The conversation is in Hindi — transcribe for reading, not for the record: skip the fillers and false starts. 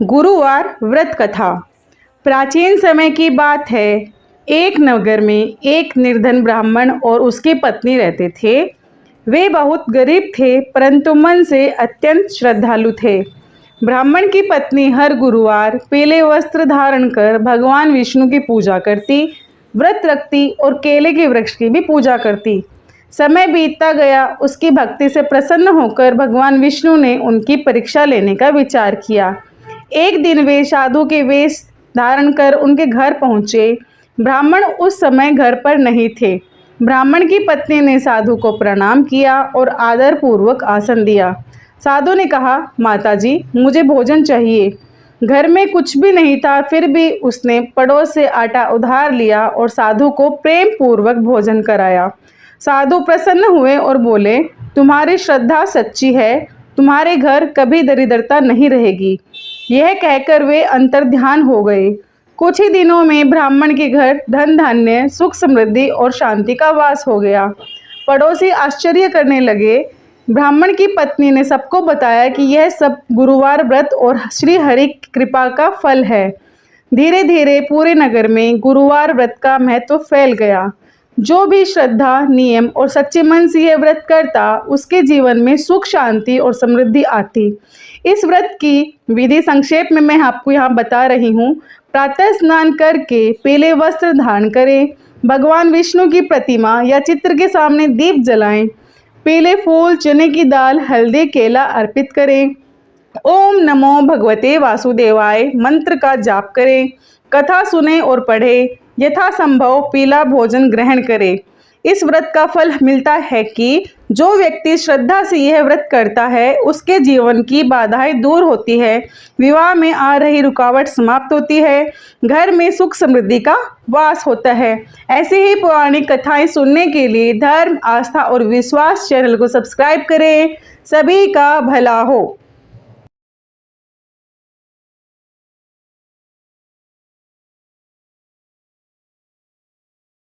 गुरुवार व्रत कथा। प्राचीन समय की बात है। एक नगर में एक निर्धन ब्राह्मण और उसकी पत्नी रहते थे। वे बहुत गरीब थे, परंतु मन से अत्यंत श्रद्धालु थे। ब्राह्मण की पत्नी हर गुरुवार पीले वस्त्र धारण कर भगवान विष्णु की पूजा करती, व्रत रखती और केले के वृक्ष की भी पूजा करती। समय बीतता गया। उसकी भक्ति से प्रसन्न होकर भगवान विष्णु ने उनकी परीक्षा लेने का विचार किया। एक दिन वे साधु के वेश धारण कर उनके घर पहुँचे। ब्राह्मण उस समय घर पर नहीं थे। ब्राह्मण की पत्नी ने साधु को प्रणाम किया और आदर पूर्वक आसन दिया। साधु ने कहा, माताजी, मुझे भोजन चाहिए। घर में कुछ भी नहीं था, फिर भी उसने पड़ोस से आटा उधार लिया और साधु को प्रेम पूर्वक भोजन कराया। साधु प्रसन्न हुए और बोले, तुम्हारी श्रद्धा सच्ची है, तुम्हारे घर कभी दरिद्रता नहीं रहेगी। यह कहकर वे अंतर्ध्यान हो गए। कुछ ही दिनों में ब्राह्मण के घर धन धान्य, सुख समृद्धि और शांति का वास हो गया। पड़ोसी आश्चर्य करने लगे। ब्राह्मण की पत्नी ने सबको बताया कि यह सब गुरुवार व्रत और श्री हरि की कृपा का फल है। धीरे धीरे पूरे नगर में गुरुवार व्रत का महत्व फैल गया। जो भी श्रद्धा, नियम और सच्चे मन से यह व्रत करता, उसके जीवन में सुख, शांति और समृद्धि आती। इस व्रत की विधि संक्षेप में मैं आपको यहाँ बता रही हूँ। प्रातः स्नान करके पीले वस्त्र धारण करें, भगवान विष्णु की प्रतिमा या चित्र के सामने दीप जलाएं, पीले फूल, चने की दाल, हल्दी, केला अर्पित करें, ओम नमो भगवते वासुदेवाय मंत्र का जाप करें, कथा सुने और पढ़े, यथासंभव पीला भोजन ग्रहण करें। इस व्रत का फल मिलता है कि जो व्यक्ति श्रद्धा से यह व्रत करता है, उसके जीवन की बाधाएं दूर होती है, विवाह में आ रही रुकावट समाप्त होती है, घर में सुख समृद्धि का वास होता है। ऐसे ही पौराणिक कथाएं सुनने के लिए धर्म, आस्था और विश्वास चैनल को सब्सक्राइब करें। सभी का भला हो।